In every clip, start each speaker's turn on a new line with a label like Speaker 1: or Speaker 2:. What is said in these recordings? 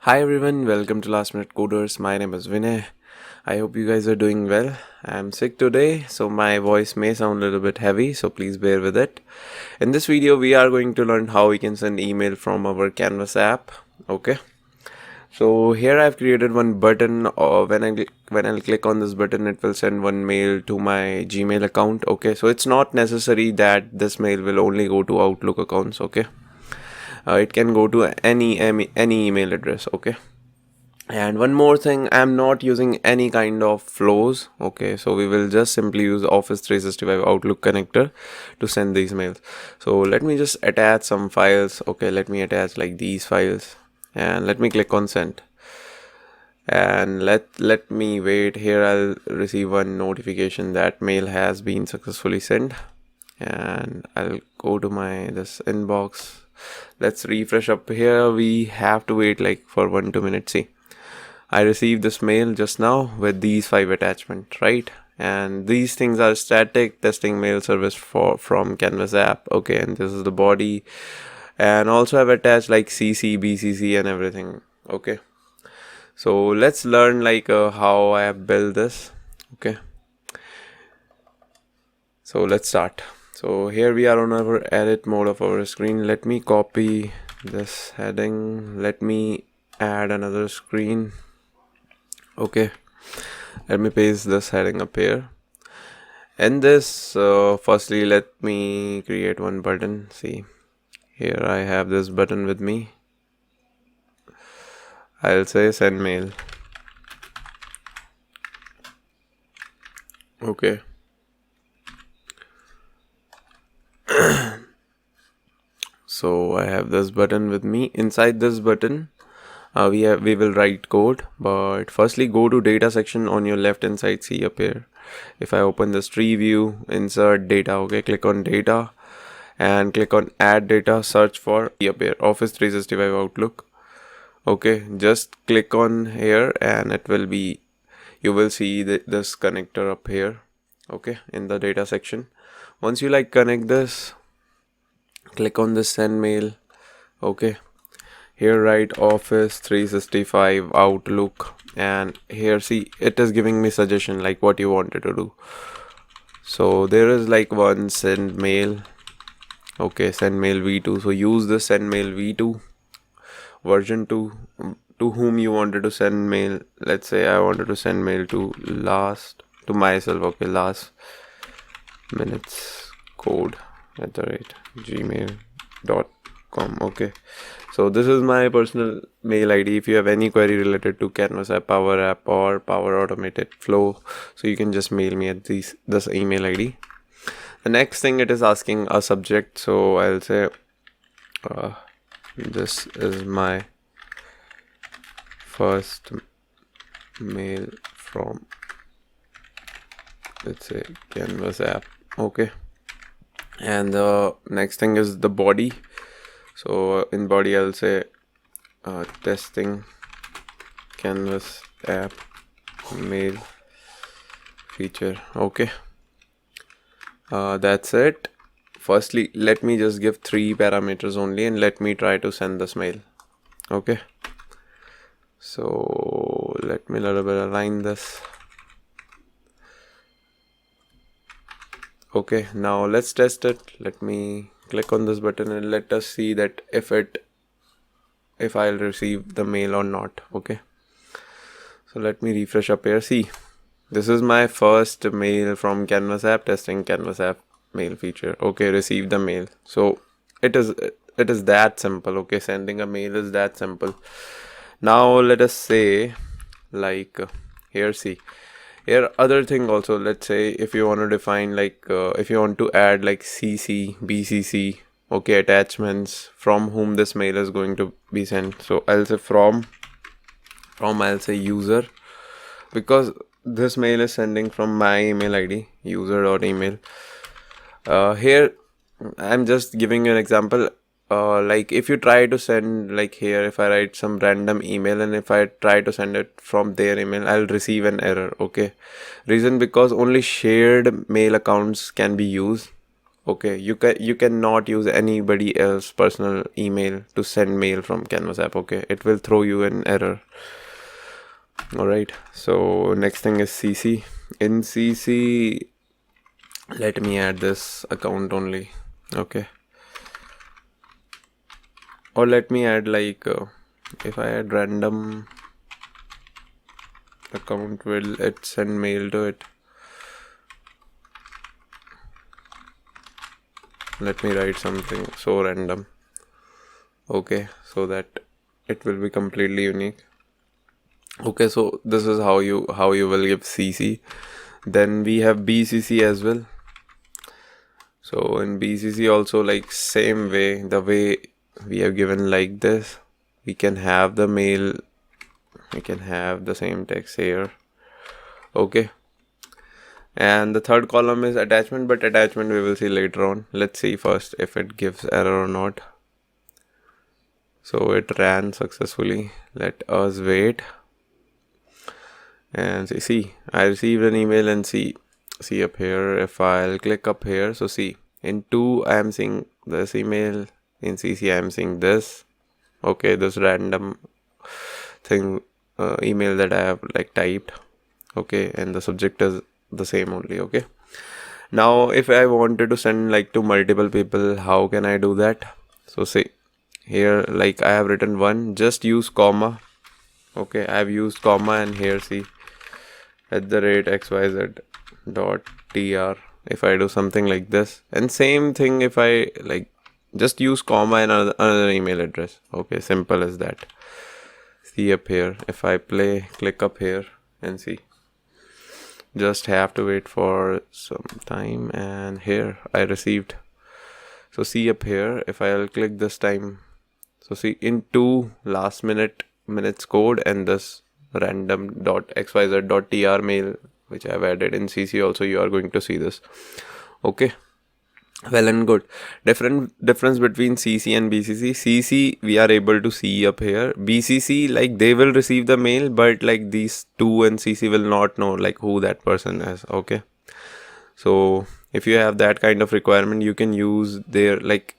Speaker 1: Hi everyone, welcome to Last Minute Coders. My name is Vinay. I hope you guys are doing well. I'm sick today, so my voice may sound a little bit heavy, so please bear with it. In this video, we are going to learn how we can send email from our Canvas app. Okay. So here I've created one button. When I'll click on this button, it will send one mail to my Gmail account. Okay. So it's not necessary that this mail will only go to Outlook accounts. Okay. It can go to any email address. Okay. And one more thing, I'm not using any kind of flows. Okay, so we will just simply use Office 365 Outlook Connector to send these mails. So let me just attach some files. Okay, let me attach like these files and let me click on send. And let me wait here. I'll receive one notification that mail has been successfully sent. And I'll go to my this inbox. Let's refresh up here. We have to wait like for 1-2 minutes. See, I received this mail just now with these 5 attachments, right? And these things are static testing mail service from Canvas app. Okay, and this is the body. And also I've attached like CC, BCC and everything. Okay. So let's learn like how I have built this. Okay. So let's start. So here we are on our edit mode of our screen. Let me copy this heading. Let me add another screen. Okay, let me paste this heading up here. And this firstly let me create one button. See, here I have this button with me. I'll say send mail. Okay. So I have this button with me. Inside this button we will write code, but firstly go to data section on your left hand side. See up here, if I open this tree view, insert data. Okay, click on data and click on add data, search for up here Office 365 Outlook. Okay, just click on here and it will be, you will see this connector up here. Okay, in the data section. Once you like connect this, click on this send mail. Okay, here write Office 365 Outlook, and here see it is giving me suggestion like what you wanted to do. So there is like one send mail. Okay, send mail v2. So use the send mail v2 version 2 to whom you wanted to send mail. Let's say I wanted to send mail to myself. Okay, last minutes code @gmail.com. Okay, so this is my personal mail ID. If you have any query related to Canvas app, Power App or Power Automated Flow, so you can just mail me at this email ID. The next thing, it is asking a subject, so I'll say this is my first mail from, let's say, Canvas app. Okay, and the next thing is the body. So in body I'll say testing Canvas app mail feature. Okay, that's it. Firstly, let me just give 3 parameters only and let me try to send this mail. Okay, so let me a little bit align this. Okay, now let's test it. Let me click on this button and let us see that if I'll receive the mail or not. Okay, so let me refresh up here. See, this is my first mail from Canvas app, testing Canvas app mail feature. Okay, receive the mail. So it is that simple. Okay, sending a mail is that simple. Now let us say like here, see here other thing also. Let's say if you want to define like if you want to add like CC, BCC, okay, attachments from whom this mail is going to be sent. So I'll say from I'll say user, because this mail is sending from my email ID, user.email. Here I'm just giving you an example. Like if you try to send, like here if I write some random email and if I try to send it from their email, I'll receive an error. Okay, reason because only shared mail accounts can be used. Okay, you cannot use anybody else personal email to send mail from Canvas app. Okay, it will throw you an error. All right, so next thing is CC. In CC, let me add this account only. Okay, or let me add like if I add random account, will it send mail to it? Let me write something so random. Okay, so that it will be completely unique. Okay, so this is how you will give CC. Then we have BCC as well. So in BCC also, like same way, the way we have given like this, we can have the mail, we can have the same text here. Okay, and the third column is attachment, but attachment we will see later on. Let's see first if it gives error or not. So it ran successfully. Let us wait and see. I received an email, and see up here. If I'll click up here, so see, in 2 I am seeing this email, in CC I am seeing this. Okay, this random thing email that I have like typed. Okay, and the subject is the same only. Okay, now if I wanted to send like to multiple people, how can I do that? So see here, like I have written one, just use comma. Okay, I have used comma, and here see @xyz dot tr. If I do something like this, and same thing if I like just use comma and another email address. Okay, simple as that. See up here, if I click up here and see, just have to wait for some time, and here I received. So see up here, if I'll click this time, so see in 2 last minutes code and this random.xyz.tr mail which I have added in CC also, you are going to see this. Okay, well and good. Difference between CC and BCC. CC we are able to see up here. BCC, like they will receive the mail, but like these two and CC will not know like who that person is. Okay, so if you have that kind of requirement, you can use their like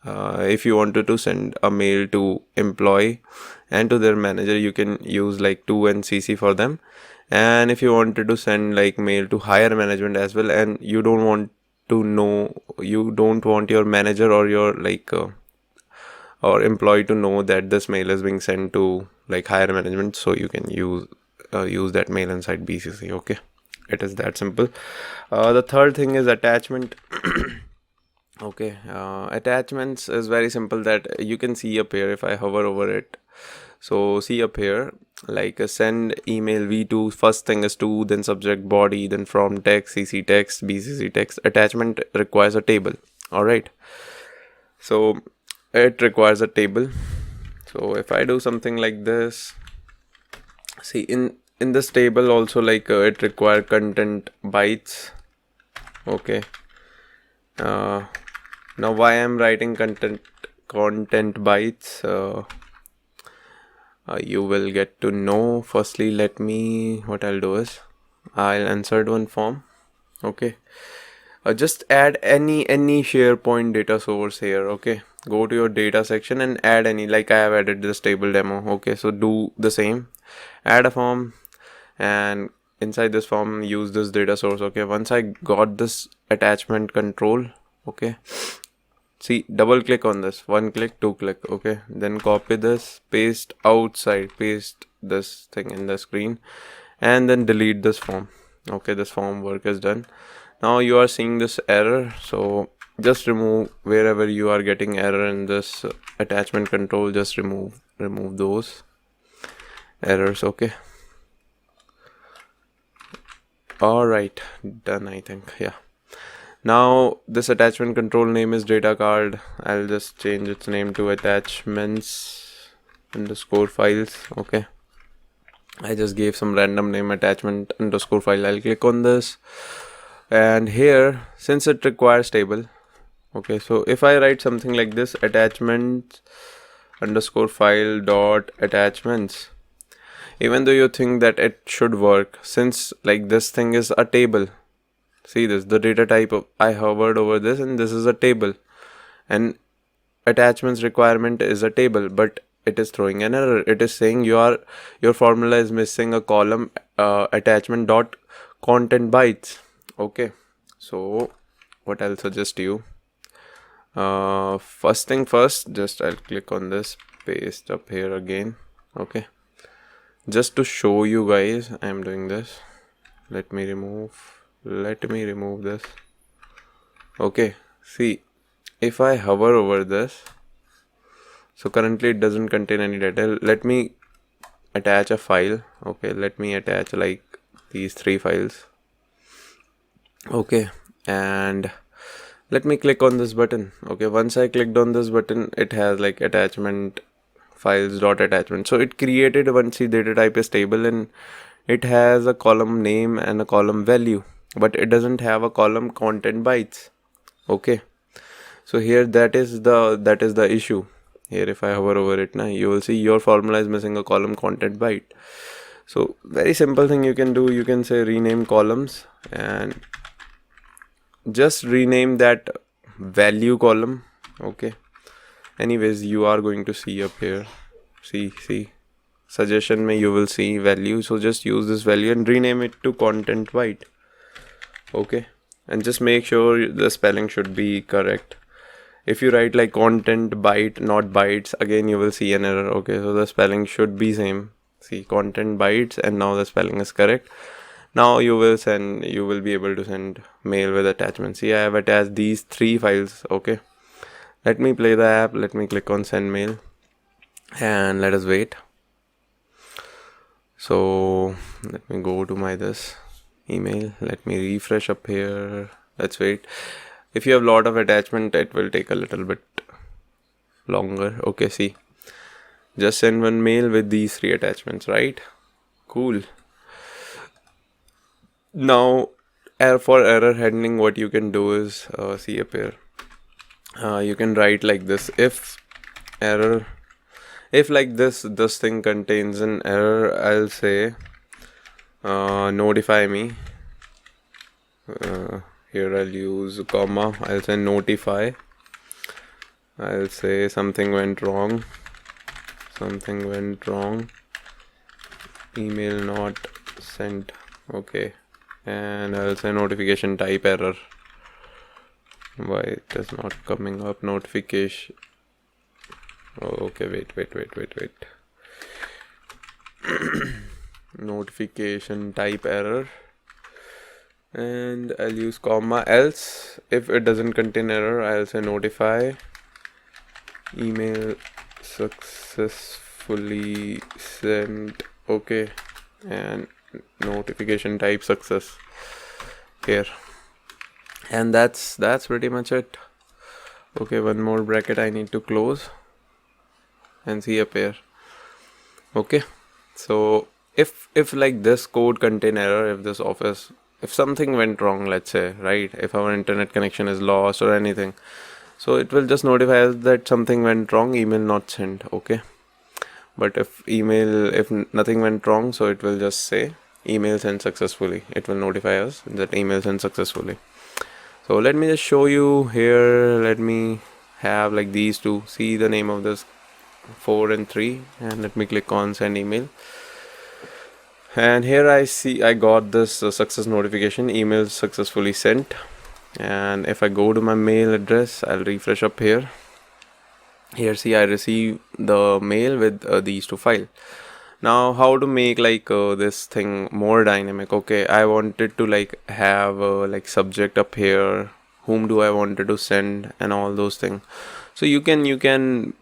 Speaker 1: if you wanted to send a mail to employee and to their manager, you can use like 2 and CC for them. And if you wanted to send like mail to higher management as well, and you don't want your manager or your like or employee to know that this mail is being sent to like higher management, so you can use that mail inside BCC. Okay, it is that simple. The third thing is attachment. Okay, attachments is very simple, that you can see up here if I hover over it. So see up here, like send email v2, first thing is to, then subject body, then from text, CC text, BCC text. Attachment requires a table. All right, so it requires a table. So if I do something like this, see in this table also, like it requires content bytes. Okay, now why I'm writing content bytes, you will get to know. Firstly, what I'll do is I'll insert one form. Okay, just add any SharePoint data source here. Okay, go to your data section and add any, like I have added this table demo. Okay, so do the same, add a form, and inside this form use this data source. Okay, once I got this attachment control, okay, see, double click on this, 1 click, 2 click. Okay, then copy this, paste outside, paste this thing in the screen, and then delete this form. Okay, this form work is done. Now you are seeing this error, so just remove wherever you are getting error in this attachment control, just remove those errors. Okay, all right, done, I think. Yeah, now this attachment control name is data card. I'll just change its name to attachments underscore files. Okay, I just gave some random name, attachment underscore file. I'll click on this, and here, since it requires table, okay, so if I write something like this, attachment underscore file dot attachments, even though you think that it should work, since like this thing is a table, See this, the data type of, I hovered over this, and this is a table, and attachments requirement is a table, but it is throwing an error. It is saying your formula is missing a column, attachment dot content bytes. Okay, so what I'll suggest you, first thing first, just I'll click on this, paste up here again. Okay, just to show you guys, I'm doing this. Let me remove this. Okay, see, if I hover over this, so currently it doesn't contain any data. Let me attach a file. Okay, let me attach like these 3 files. Okay, and let me click on this button. Okay, once I clicked on this button, it has like attachment files dot attachment. So it created once the data type is table, and it has a column name and a column value, but it doesn't have a column content bytes. Okay, so here that is the issue. Here if I hover over it now, you will see your formula is missing a column content byte. So very simple thing you can do, you can say rename columns, and just rename that value column. Okay, anyways, you are going to see up here, see suggestion mein you will see value, so just use this value and rename it to content byte. Okay, and just make sure the spelling should be correct. If you write like content byte not bytes, again you will see an error. Okay, so the spelling should be same. See, content bytes, and now the spelling is correct. Now you will be able to send mail with attachment. See, I have attached these 3 files. Okay, let me play the app. Let me click on send mail, and let us wait. So let me go to my this email. Let me refresh up here. Let's wait. If you have a lot of attachment, it will take a little bit longer. Okay, see, just send one mail with these 3 attachments, right? Cool. Now for error handling, what you can do is see up here, you can write like this: if error, if like this thing contains an error, I'll say notify me. Here I'll use comma, I'll say notify, I'll say something went wrong, email not sent. Okay, and I'll say notification type error. Why it is not coming up? Notification. Oh, okay, wait. Notification type error, and I'll use comma. Else, if it doesn't contain error, I'll say notify email successfully sent. Okay, and notification type success here, and that's pretty much it. Okay, one more bracket I need to close, and see up here. Okay, so if like this code contain error, if this office, if something went wrong, let's say, right, if our internet connection is lost or anything, so it will just notify us that something went wrong, email not sent. Okay, but if nothing went wrong, so it will just say email sent successfully. It will notify us that email sent successfully. So let me just show you here. Let me have like these two. See the name of this 4 and 3, and let me click on send email, and here I see I got this success notification, email successfully sent. And if I go to my mail address, I'll refresh up here. Here, see, I receive the mail with these 2 files. Now how to make like this thing more dynamic? Okay, I wanted to like have like subject up here, whom do I wanted to send, and all those things. So you can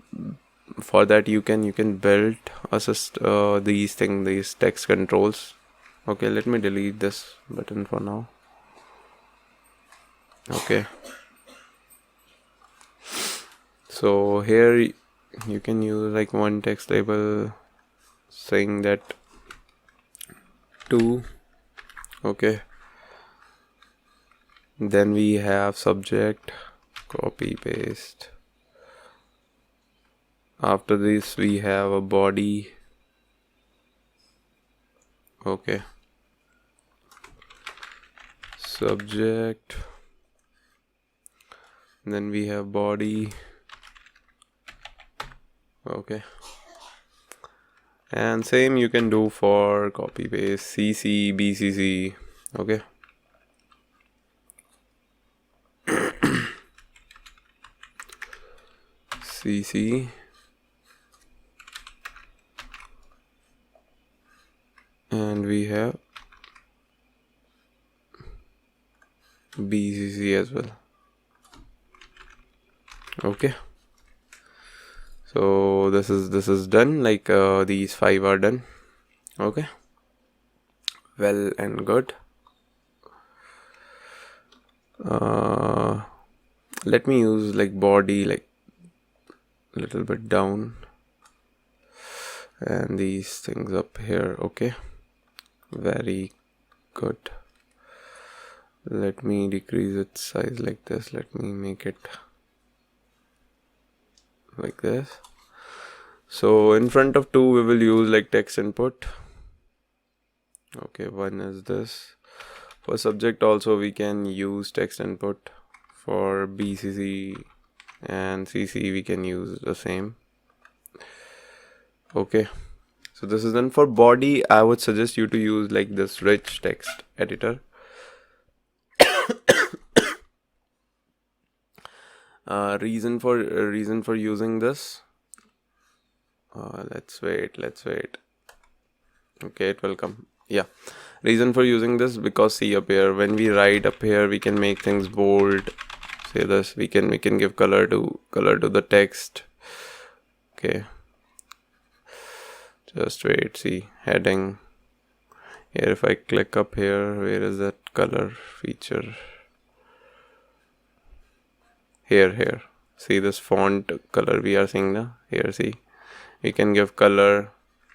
Speaker 1: for that you can build assist these text controls. Okay, let me delete this button for now. Okay, so here you can use like one text label saying that 2. Okay, then we have subject, copy paste. After this we have a body. Okay, subject, then we have body. Okay, and same you can do for copy paste, CC, BCC. Okay, CC, and we have BCC as well. Okay, so this is done. Like these 5 are done. Okay, well and good. Let me use like body like a little bit down, and these things up here. Okay, very good. Let me decrease its size like this. Let me make it like this. So in front of 2 we will use like text input. Okay, one is this. For subject also we can use text input. For BCC and CC we can use the same. Okay, so this is done. For body I would suggest you to use like this rich text editor. Reason for using this, let's wait. Okay, it will come. Yeah, reason for using this, because see up here, when we write up here we can make things bold. Say this, we can give color to the text. Okay, just wait. See heading here, if I click up here, where is that color feature? Here, see this font color we are seeing now. Here, see, we can give color.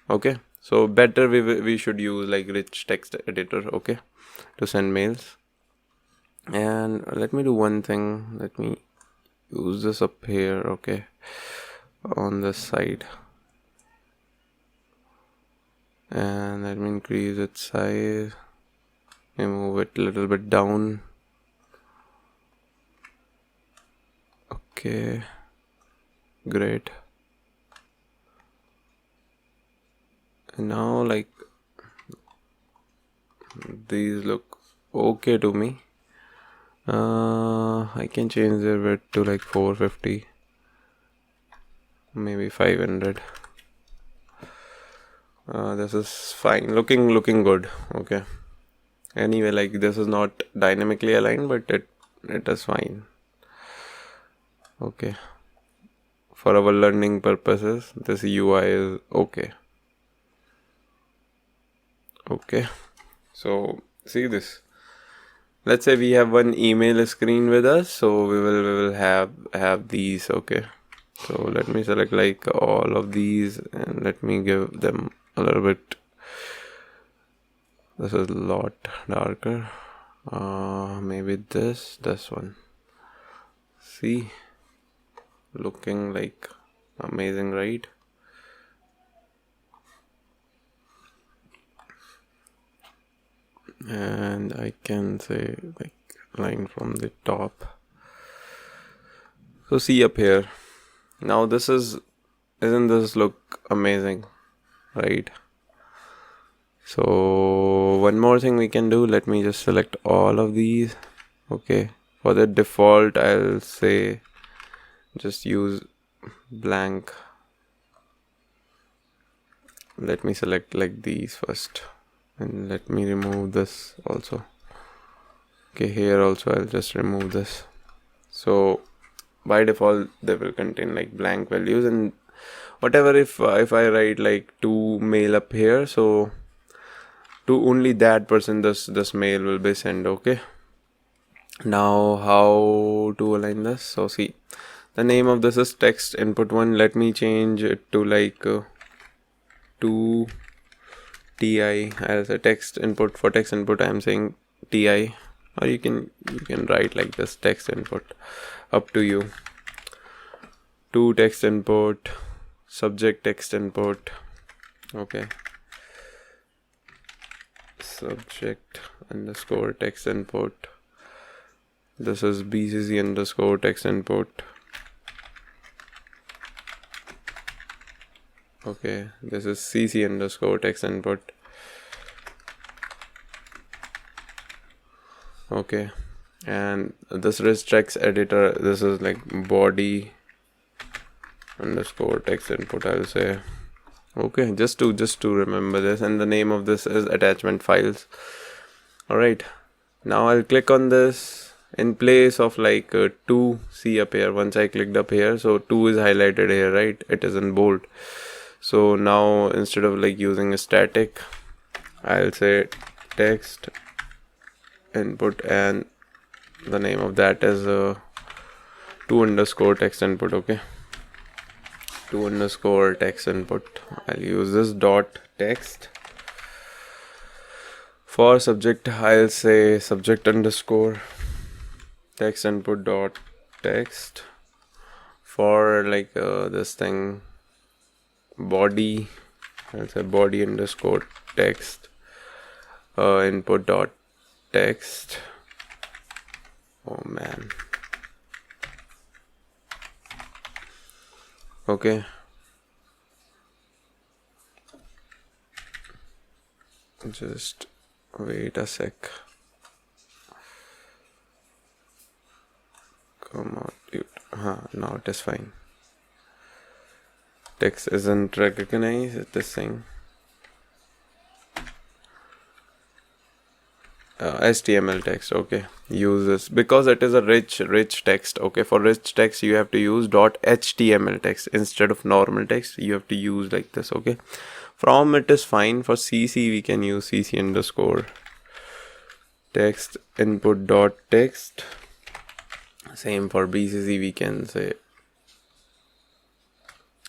Speaker 1: Okay, so better we should use like rich text editor. Okay, to send mails. And let me do one thing. Let me use this up here. Okay, on this side, and let me increase its size. Move it a little bit down. Okay, great. And now like these look okay to me. I can change the width to like 450, maybe 500. This is fine, looking good. Okay, anyway, like this is not dynamically aligned, but it is fine. Okay, for our learning purposes this UI is okay. Okay, so see this, let's say we have one email screen with us, so we will have these. Okay, so let me select like all of these and let me give them a little bit. This is a lot darker. Maybe this one. See, looking like amazing, right? And I can say like line from the top. So see up here, now this isn't this look amazing, right? So one more thing we can do, let me just select all of these. Okay, for the default I'll say just use blank. Let me select like these first, and let me remove this also. Okay, here also I'll just remove this. So by default they will contain like blank values, and whatever if I write like to mail up here, so to only that person this mail will be sent. Okay, now how to align this? So see, the name of this is text input 1. Let me change it to like to TI. As a text input, for text input I am saying TI, or you can write like this, text input, up to you. To text input, subject text input. Okay, subject underscore text input. This is bcc underscore text input. Okay, this is cc underscore text input. Okay, and this rich text editor, this is like body underscore text input, I'll say. Okay, just to remember this, and the name of this is attachment files. All right, now I'll click on this. In place of like 2, see up here, once I clicked up here, so 2 is highlighted here, right? It is in bold. So now instead of like using a static, I'll say text input, and the name of that is 2 underscore text input. Okay, 2 underscore text input. I'll use this dot text. For subject, I'll say subject underscore text input dot text. For like this thing, body, I'll say body underscore text input dot text. Oh man. Okay, just wait a sec. Come on, dude. Now it is fine. Text isn't recognized, this thing. HTML text. Okay, use this because it is a rich text. Okay, for rich text you have to use .html text instead of normal text. You have to use like this. Okay, from it is fine. For cc we can use cc underscore text input dot text. Same for bcc, we can say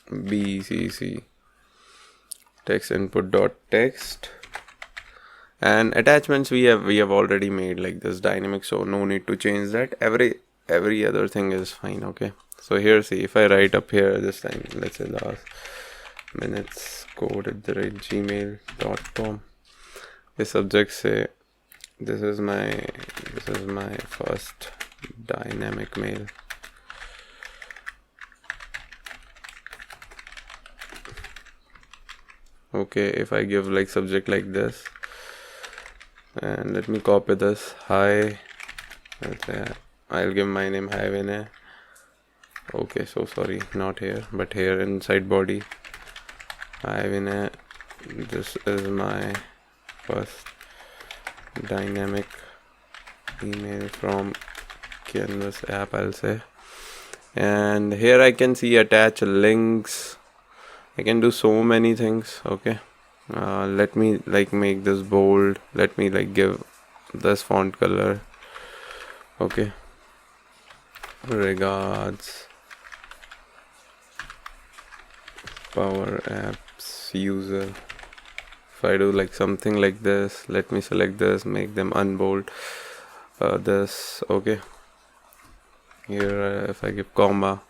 Speaker 1: bcc text input dot text. And attachments we have already made like this dynamic, so no need to change that. Every other thing is fine. Okay, so here, see, if I write up here this time, let's say last minutes code@gmail.com. the subject say this is my first dynamic mail. Okay, if I give like subject like this, and let me copy this. Hi, let's say I'll give my name, hi Vinay. Okay, so sorry, not here but here inside body. Hi Vinay, this is my first dynamic email from Canvas app, I'll say. And here I can see attach links. I can do so many things. Okay, let me like make this bold. Let me like give this font color. Okay, regards PowerApps user. If I do like something like this, let me select this, make them unbold. This, okay, here if I give comma,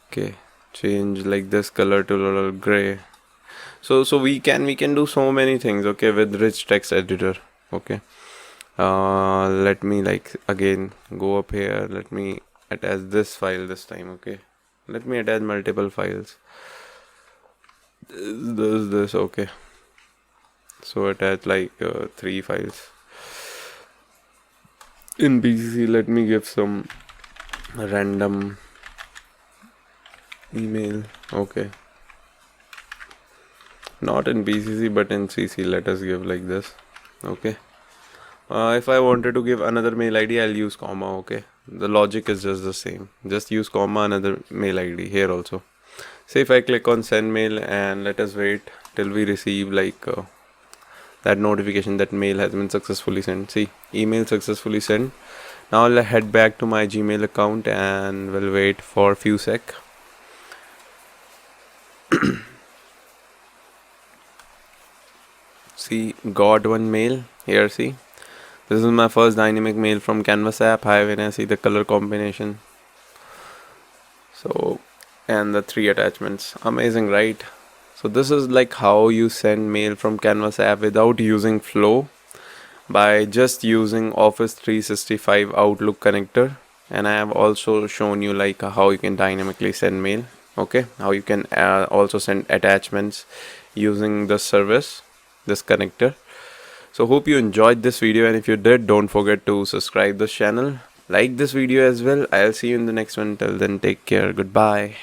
Speaker 1: okay, change like this color to a little gray. So we can do so many things. Okay, with rich text editor. Okay, let me like again go up here. Let me attach this file this time. Okay, let me attach multiple files. This okay, so attach like 3 files. In BCC, let me give some random email. Okay, not in BCC but in CC, let us give like this. Okay, if I wanted to give another mail ID, I'll use comma. Okay, the logic is just the same. Just use comma, another mail ID here also. Say if I click on send mail, and let us wait till we receive like that notification that mail has been successfully sent. See, email successfully sent. Now I'll head back to my Gmail account and we'll wait for a few sec. See, got one mail here. See, this is my first dynamic mail from Canvas app. Hi Vinay, see the color combination. So, and the 3 attachments. Amazing, right? So this is like how you send mail from Canvas app without using flow. by just using Office 365 Outlook Connector, and I have also shown you like how you can dynamically send mail, okay, how you can also send attachments using this service, this connector. So hope you enjoyed this video, and if you did, don't forget to subscribe this channel, like this video as well. I'll see you in the next one. Till then, take care. Goodbye.